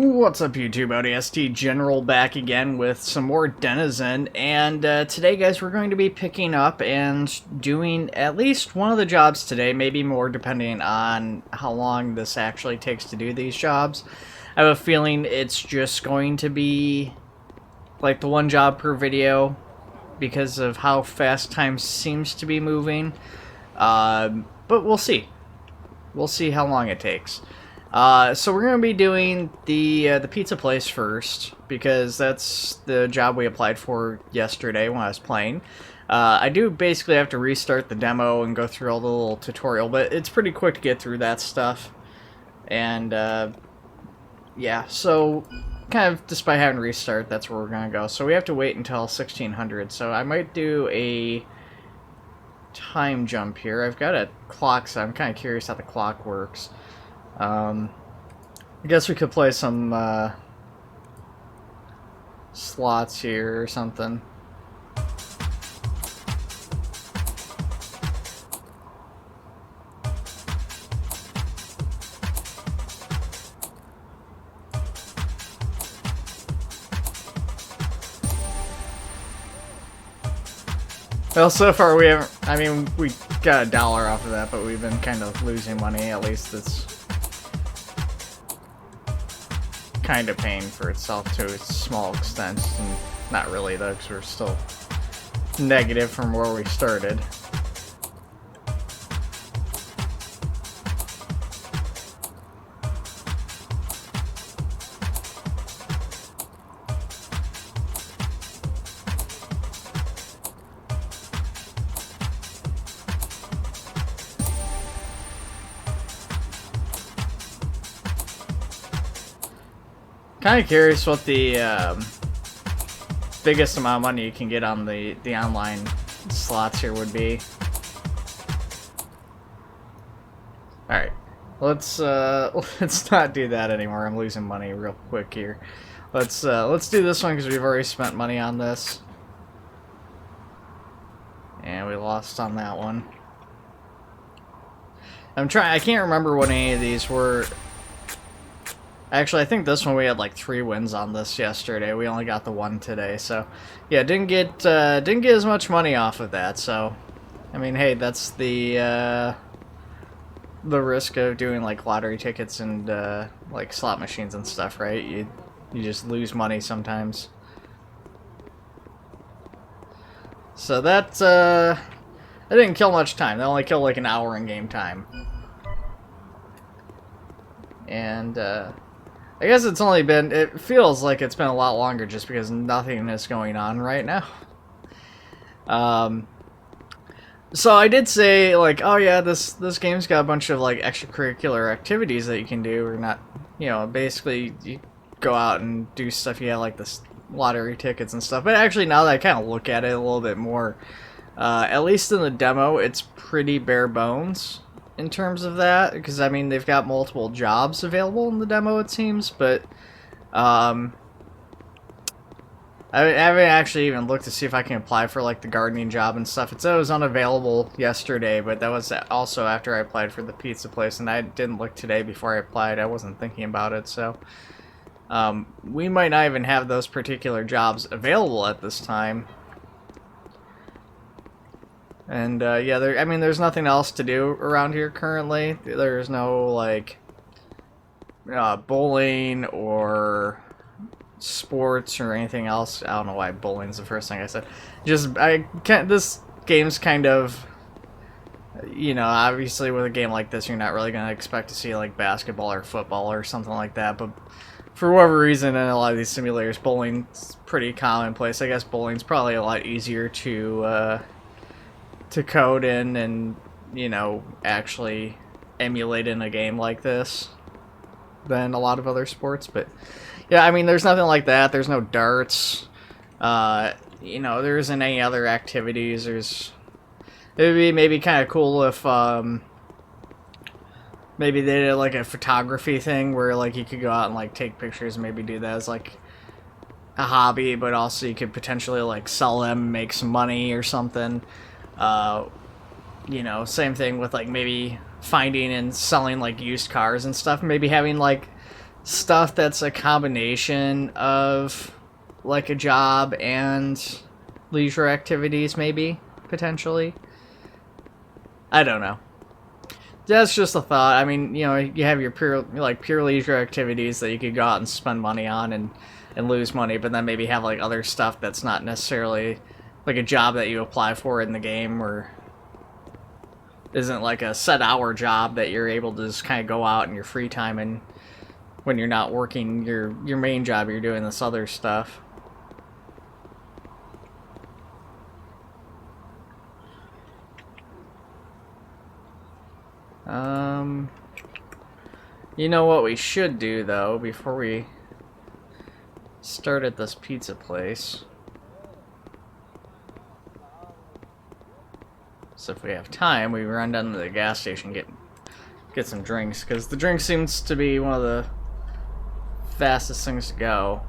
What's up YouTube, ODST General back again with some more Denizen, and today guys we're going to be picking up and doing at least one of the jobs today, maybe more depending on how long this actually takes to do these jobs. I have a feeling it's just going to be like the one job per video because of how fast time seems to be moving, but we'll see. We'll see how long it takes. So we're going to be doing the pizza place first, because that's the job we applied for yesterday when I was playing. I do basically have to restart the demo and go through all the little tutorial, but it's pretty quick to get through that stuff. And, yeah, so kind of despite having to restart, that's where we're going to go. So we have to wait until 1600, so I might do a time jump here. I've got a clock, so I'm kind of curious how the clock works. I guess we could play some slots here or something. Well, so far we haven't, I mean, we got $1 off of that, but we've been kind of losing money. At least it's kind of paying for itself to a small extent, and not really though, because we're still negative from where we started. Kind of curious what the biggest amount of money you can get on the online slots here would be. All right, let's not do that anymore. I'm losing money real quick here. Let's do this one because we've already spent money on this, and we lost on that one. I can't remember what any of these were. Actually, I think this one we had like 3 wins on this yesterday. We only got the 1 today, so yeah, didn't get as much money off of that. So, I mean, hey, that's the risk of doing like lottery tickets and like slot machines and stuff, right? You just lose money sometimes. So that didn't kill much time. That only killed like an hour in game time, and I guess it's only been, it feels like it's been a lot longer just because nothing is going on right now. So I did say, like, oh yeah, this game's got a bunch of, like, extracurricular activities that you can do, or not, you know, basically you go out and do stuff, you have, like, this lottery tickets and stuff. But actually, now that I kind of look at it a little bit more, at least in the demo, it's pretty bare bones in terms of that, because I mean they've got multiple jobs available in the demo, it seems, but I haven't actually even looked to see if I can apply for like the gardening job and stuff. It said it was unavailable yesterday, but that was also after I applied for the pizza place, and I didn't look today before I applied. I wasn't thinking about it, so we might not even have those particular jobs available at this time. And, yeah, I mean, there's nothing else to do around here currently. There's no, like, bowling or sports or anything else. I don't know why bowling's the first thing I said. Just, this game's kind of, you know, obviously with a game like this, you're not really going to expect to see, like, basketball or football or something like that. But for whatever reason, in a lot of these simulators, bowling's pretty commonplace. I guess bowling's probably a lot easier to code in and, you know, actually emulate in a game like this than a lot of other sports. But yeah, I mean, there's nothing like that. There's no darts. You know, there isn't any other activities. It would be maybe kind of cool if maybe they did like a photography thing where like you could go out and like take pictures and maybe do that as like a hobby, but also you could potentially like sell them, make some money or something. You know, same thing with like maybe finding and selling like used cars and stuff. Maybe having like stuff that's a combination of like a job and leisure activities, maybe, potentially. I don't know. That's just a thought. I mean, you know, you have your pure leisure activities that you could go out and spend money on and lose money, but then maybe have like other stuff that's not necessarily like a job that you apply for in the game, or isn't like a set hour job that you're able to just kind of go out in your free time, and when you're not working your main job, you're doing this other stuff. You know what we should do, though, before we start at this pizza place? So if we have time, we run down to the gas station, get some drinks, because the drink seems to be one of the fastest things to go.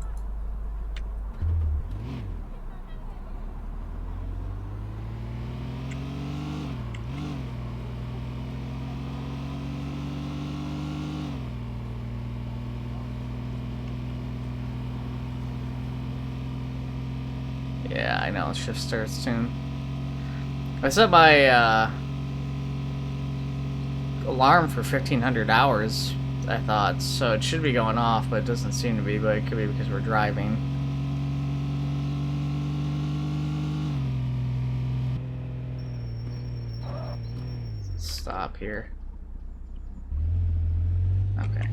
Yeah, I know, shift starts soon. I set my alarm for 1500 hours, I thought, so it should be going off, but it doesn't seem to be, but it could be because we're driving. Stop here. Okay.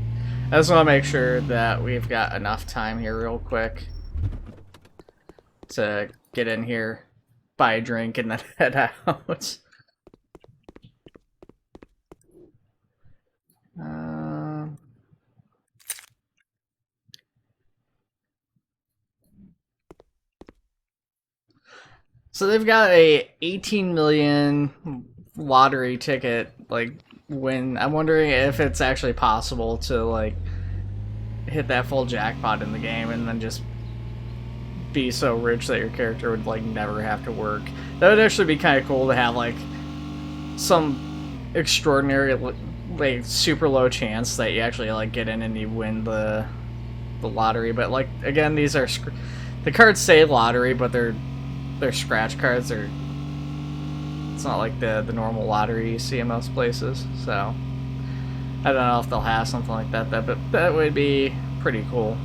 I just want to make sure that we've got enough time here real quick to get in here, buy a drink, and then head out. So they've got a 18 million lottery ticket like win. I'm wondering if it's actually possible to like hit that full jackpot in the game and then just be so rich that your character would like never have to work. That would actually be kind of cool to have like some extraordinary like super low chance that you actually like get in and you win the lottery. But like again, these are the cards say lottery, but they're scratch cards. It's not like the normal lottery you see in most places. So I don't know if they'll have something like that, but that would be pretty cool.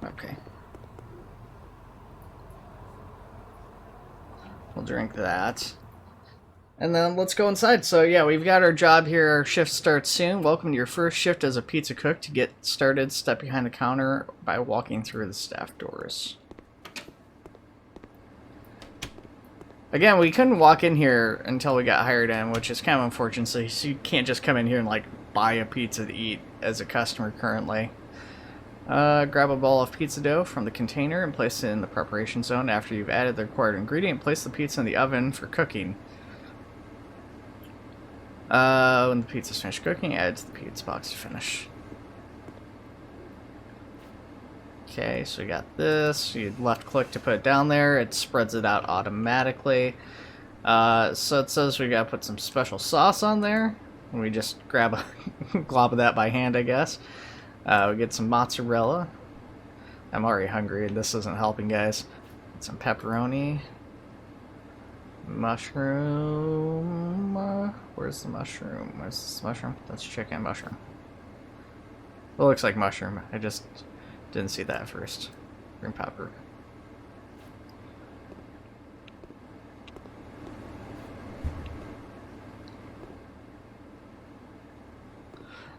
Okay. We'll drink that. And then let's go inside. So yeah, we've got our job here. Our shift starts soon. Welcome to your first shift as a pizza cook. To get started, step behind the counter by walking through the staff doors. Again, we couldn't walk in here until we got hired in, which is kind of unfortunate. So you can't just come in here and like buy a pizza to eat as a customer currently. Grab a ball of pizza dough from the container and place it in the preparation zone. After you've added the required ingredient, place the pizza in the oven for cooking. When the pizza's finished cooking, add it to the pizza box to finish. Okay, so we got this. You left click to put it down there. It spreads it out automatically. So it says we gotta put some special sauce on there. We just grab a glob of that by hand, I guess. We get some mozzarella. I'm already hungry, and this isn't helping, guys. Get some pepperoni. Mushroom. Where's the mushroom? Where's this mushroom? That's chicken mushroom. It looks like mushroom. I just didn't see that at first. Green pepper.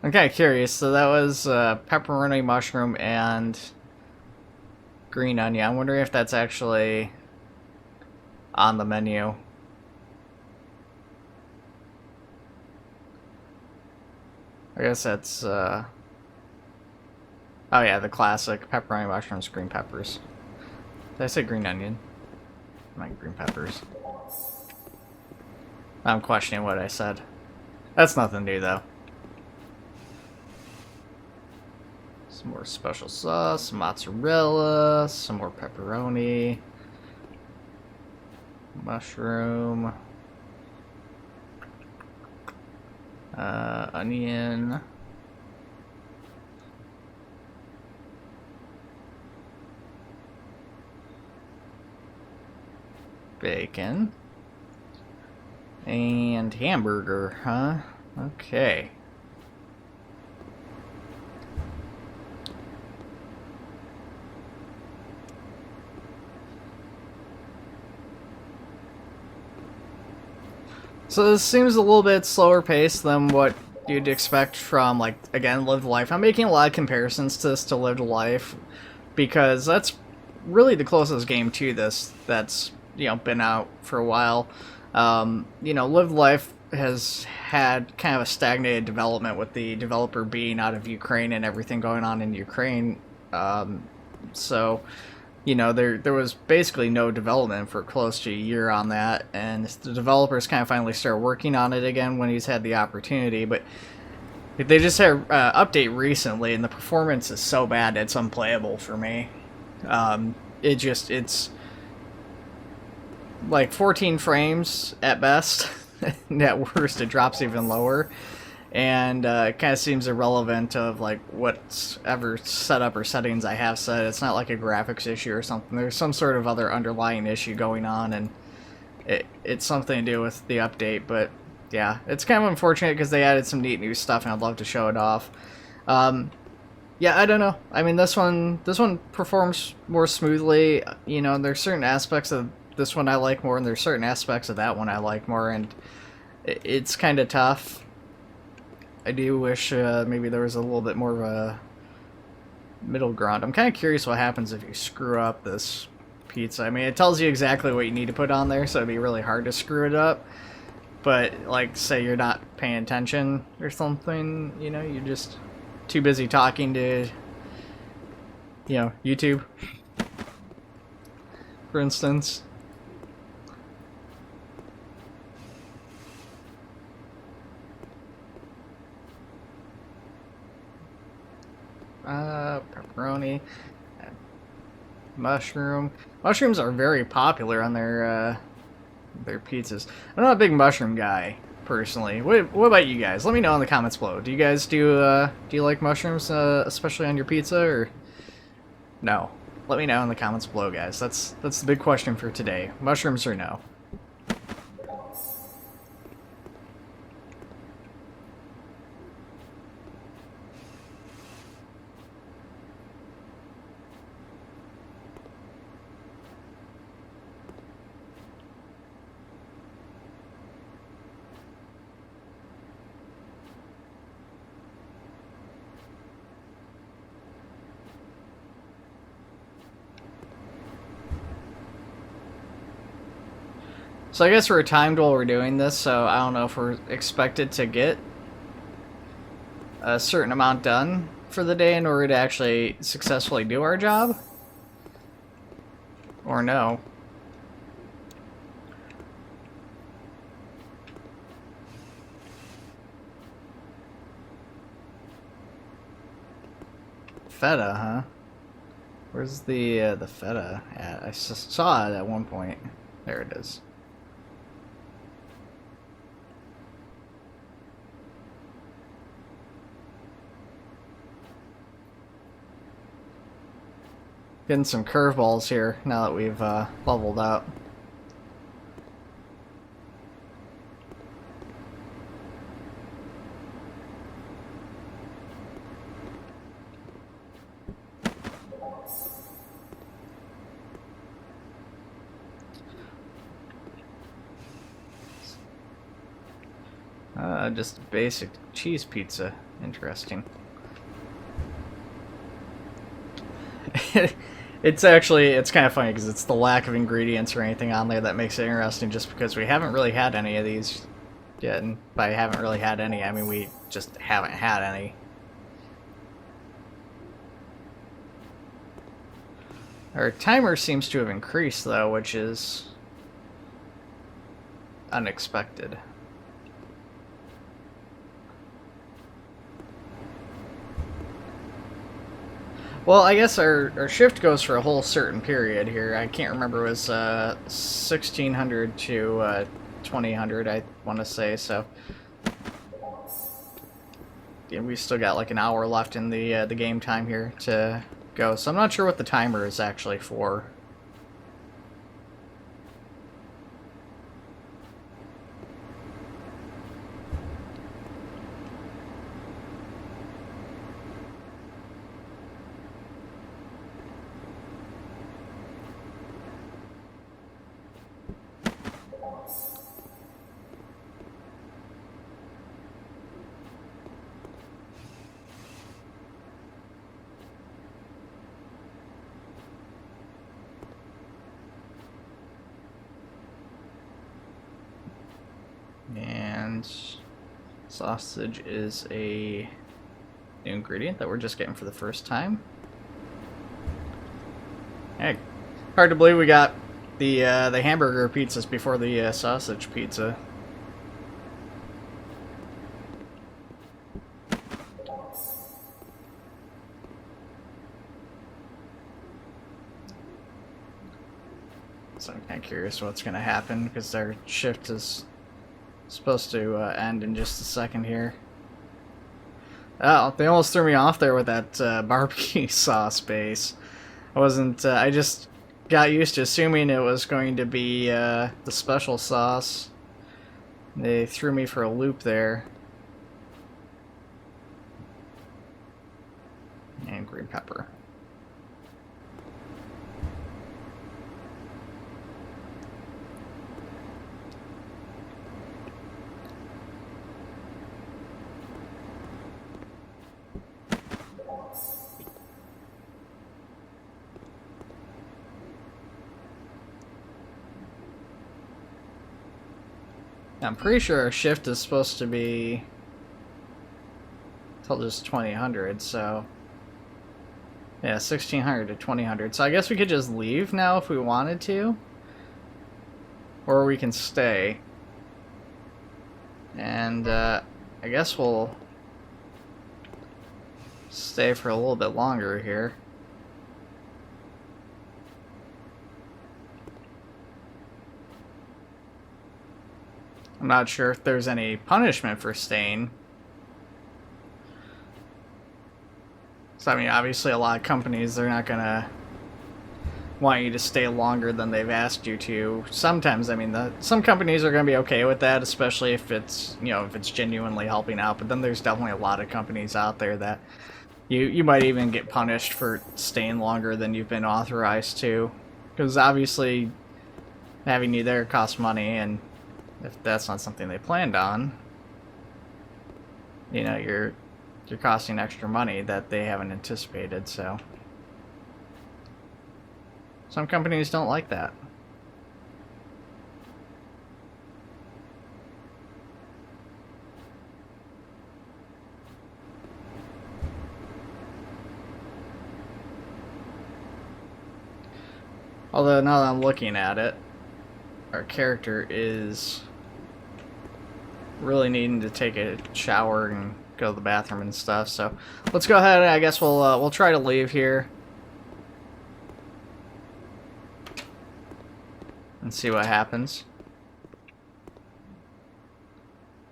I'm kind of curious. So that was pepperoni, mushroom, and green onion. I'm wondering if that's actually on the menu. I guess that's oh yeah, the classic pepperoni, mushrooms, green peppers. Did I say green onion? I meant green peppers. I'm questioning what I said. That's nothing new though. Some more special sauce, some mozzarella, some more pepperoni, mushroom, onion, bacon, and hamburger, huh? Okay. So this seems a little bit slower paced than what you'd expect from, like, again, Lived Life. I'm making a lot of comparisons to this to Lived Life because that's really the closest game to this that's, you know, been out for a while. You know, Lived Life has had kind of a stagnated development with the developer being out of Ukraine and everything going on in Ukraine. So you know, there was basically no development for close to a year on that, and the developers kind of finally started working on it again when he's had the opportunity, but they just had an update recently, and the performance is so bad it's unplayable for me. It's like 14 frames at best, and at worst it drops even lower. And it kind of seems irrelevant of like whatever setup or settings I have set. It's not like a graphics issue or something. There's some sort of other underlying issue going on, and it's something to do with the update. But yeah, it's kind of unfortunate because they added some neat new stuff, and I'd love to show it off. Yeah, I don't know. I mean, this one performs more smoothly. You know, there's certain aspects of this one I like more, and there's certain aspects of that one I like more, and it's kind of tough. I do wish maybe there was a little bit more of a middle ground. I'm kind of curious what happens if you screw up this pizza. I mean, it tells you exactly what you need to put on there, so it'd be really hard to screw it up. But, like, say you're not paying attention or something, you know, you're just too busy talking to, you know, YouTube, for instance. Pepperoni, mushroom. Mushrooms are very popular on their pizzas. I'm not a big mushroom guy personally. What about you guys? Let me know in the comments below. Do you guys do you like mushrooms, especially on your pizza, or no? Let me know in the comments below, guys. That's the big question for today. Mushrooms or no? So I guess we're timed while we're doing this, so I don't know if we're expected to get a certain amount done for the day in order to actually successfully do our job. Or no. Feta, huh? Where's the feta at? I saw it at one point. There it is. Getting some curveballs here now that we've leveled up. Just basic cheese pizza. Interesting. It's kind of funny because it's the lack of ingredients or anything on there that makes it interesting, just because we haven't really had any of these yet. And by haven't really had any, I mean we just haven't had any. Our timer seems to have increased though, which is unexpected. Well, I guess our shift goes for a whole certain period here. I can't remember. It was 1600 to 2000, I want to say. So yeah, we still got like an hour left in the game time here to go. So I'm not sure what the timer is actually for. And sausage is a new ingredient that we're just getting for the first time. Hey, hard to believe we got the hamburger pizzas before the sausage pizza. So I'm kind of curious what's going to happen because our shift is supposed to end in just a second here. Oh, they almost threw me off there with that barbecue sauce base. I wasn't. I just got used to assuming it was going to be the special sauce. They threw me for a loop there. And green pepper. I'm pretty sure our shift is supposed to be till just 2000, so yeah, 1600 to 2000. So I guess we could just leave now if we wanted to, or we can stay. And I guess we'll stay for a little bit longer here. I'm not sure if there's any punishment for staying. So, I mean, obviously a lot of companies, they're not gonna want you to stay longer than they've asked you to. Sometimes, I mean, some companies are gonna be okay with that, especially if it's, you know, if it's genuinely helping out. But then there's definitely a lot of companies out there that you might even get punished for staying longer than you've been authorized to. Because obviously having you there costs money, and if that's not something they planned on, you know, you're costing extra money that they haven't anticipated. So some companies don't like that. Although now that I'm looking at it, our character is really needing to take a shower and go to the bathroom and stuff. So let's go ahead. I guess we'll try to leave here and see what happens.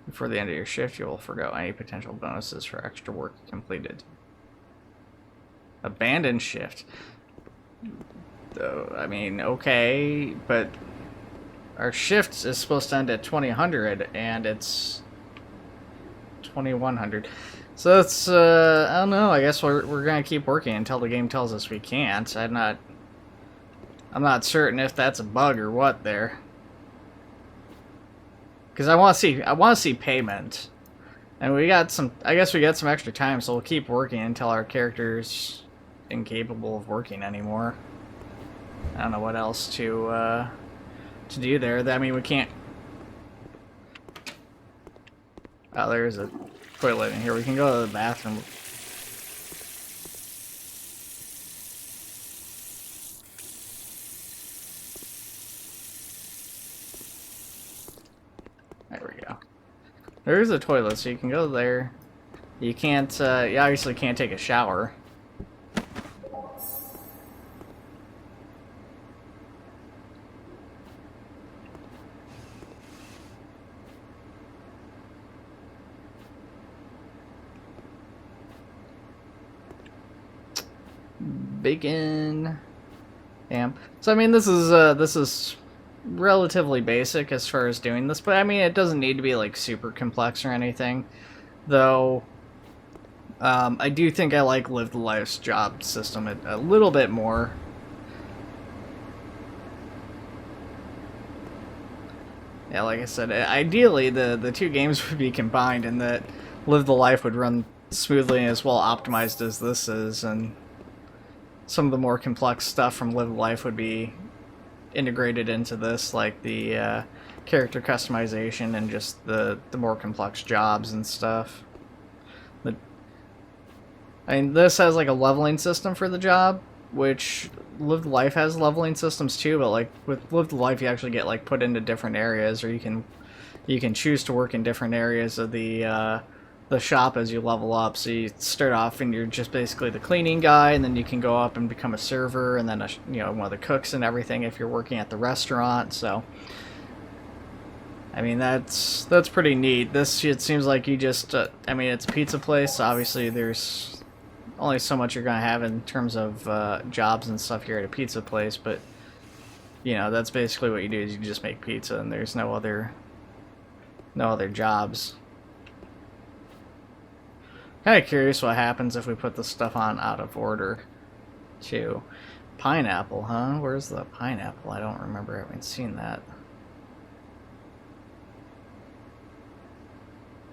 Before the end of your shift, you will forgo any potential bonuses for extra work completed. Abandon shift. Though, I mean, okay, but our shift is supposed to end at 2000 and it's 2100. So it's I don't know, I guess we're gonna keep working until the game tells us we can't. I'm not certain if that's a bug or what there. Because I want to see payment. And we got some, I guess we got some extra time, so we'll keep working until our character's incapable of working anymore. I don't know what else to do there. I mean, we can't. Oh, there's a toilet in here. We can go to the bathroom. There we go. There is a toilet, so you can go there. You can't. You obviously can't take a shower. bacon. Damn. So I mean, this is relatively basic as far as doing this, but I mean, it doesn't need to be like super complex or anything. Though, I do think I like Live the Life's job system a little bit more. Yeah, like I said, ideally the two games would be combined, and that Live the Life would run smoothly and as well optimized as this is, and some of the more complex stuff from Live the Life would be integrated into this, like the character customization and just the more complex jobs and stuff. But I mean, this has like a leveling system for the job, which Live the Life has leveling systems too, but like with Live the Life you actually get like put into different areas, or you can choose to work in different areas of the shop as you level up. So you start off and you're just basically the cleaning guy, and then you can go up and become a server, and then one of the cooks and everything if you're working at the restaurant. So I mean, that's pretty neat. This shit seems like you just I mean, it's a pizza place, so obviously there's only so much you're gonna have in terms of jobs and stuff here at a pizza place, but you know, that's basically what you do, is you just make pizza, and there's no other jobs. Kind of curious what happens if we put this stuff on out of order, too. Pineapple, huh? Where's the pineapple? I don't remember having seen that.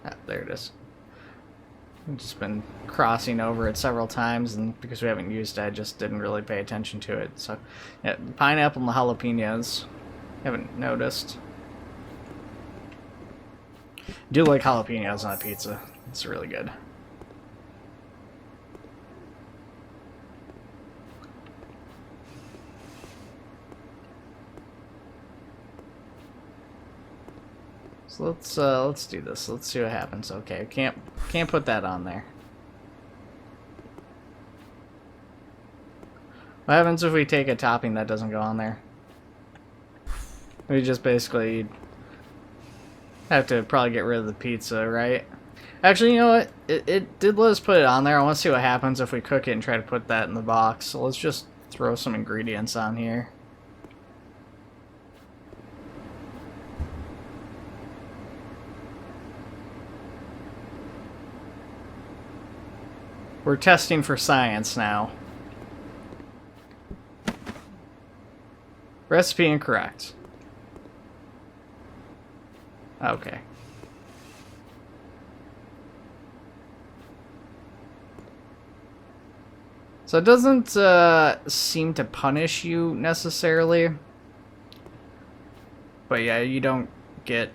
Ah, there it is. I've just been crossing over it several times, and because we haven't used it, I just didn't really pay attention to it. So, yeah, pineapple and the jalapenos. Haven't noticed. Do like jalapenos on a pizza. It's really good. So let's do this. Let's see what happens. Okay, can't put that on there. What happens if we take a topping that doesn't go on there? We just basically have to probably get rid of the pizza, right? Actually, you know what? It did let us put it on there. I want to see what happens if we cook it and try to put that in the box. So let's just throw some ingredients on here. We're testing for science now. Recipe incorrect. Okay. So it doesn't seem to punish you necessarily. But yeah, you don't get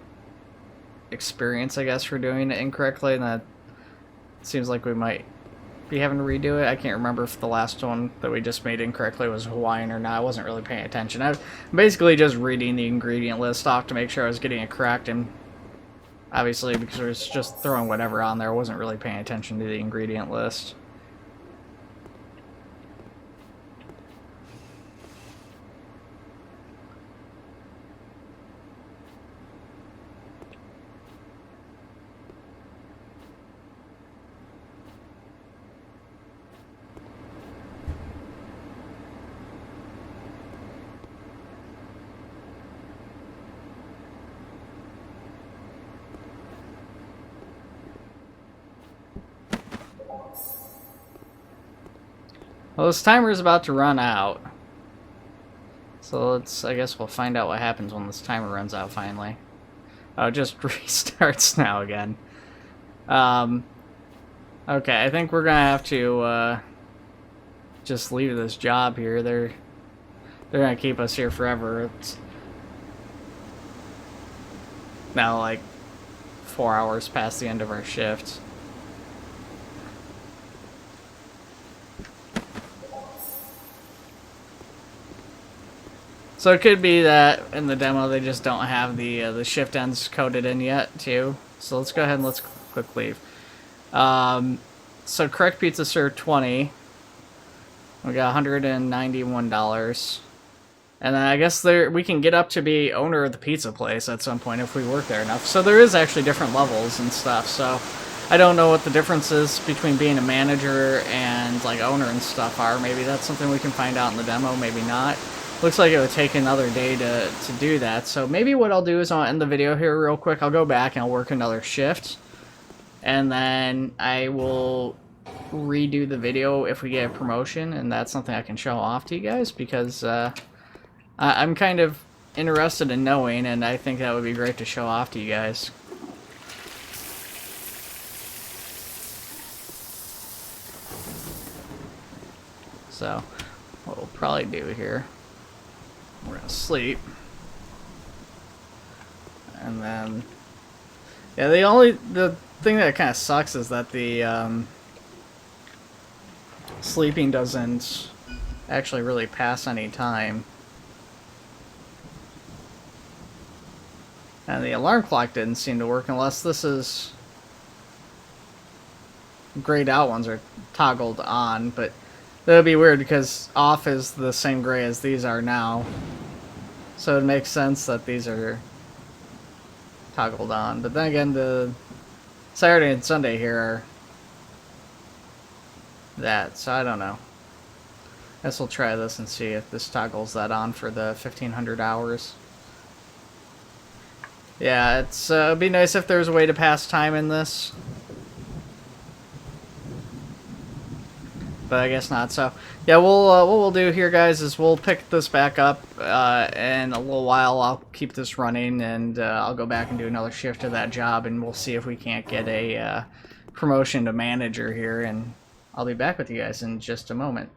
experience, I guess, for doing it incorrectly, and that seems like we might be having to redo it. I can't remember if the last one that we just made incorrectly was Hawaiian or not. I wasn't really paying attention. I was basically just reading the ingredient list off to make sure I was getting it correct, and obviously because I was just throwing whatever on there, I wasn't really paying attention to the ingredient list. Well, this timer is about to run out. So I guess we'll find out what happens when this timer runs out finally. Oh, it just restarts now again. Okay, I think we're gonna have to just leave this job here. They're gonna keep us here forever. It's now like 4 hours past the end of our shift. So it could be that in the demo they just don't have the shift ends coded in yet too. So let's go ahead and let's click leave. So correct pizza served 20. We got $191. And then I guess we can get up to be owner of the pizza place at some point if we work there enough. So there is actually different levels and stuff. So I don't know what the differences between being a manager and like owner and stuff are. Maybe that's something we can find out in the demo, maybe not. Looks like it would take another day to do that. So maybe what I'll do is I'll end the video here real quick. I'll go back and I'll work another shift. And then I will redo the video if we get a promotion. And that's something I can show off to you guys because I'm kind of interested in knowing, and I think that would be great to show off to you guys. So, what we'll probably do here, we're gonna sleep, and then, yeah, the thing that kind of sucks is that the sleeping doesn't actually really pass any time, and the alarm clock didn't seem to work unless this is grayed out ones are toggled on, but that would be weird because off is the same gray as these are now. So it makes sense that these are toggled on. But then again, the Saturday and Sunday here are that. So I don't know. I guess we'll try this and see if this toggles that on for the 1500 hours. Yeah, it'd be nice if there was a way to pass time in this. But I guess not. So yeah, what we'll do here, guys, is we'll pick this back up in a little while. I'll keep this running, and I'll go back and do another shift of that job, and we'll see if we can't get a promotion to manager here. And I'll be back with you guys in just a moment.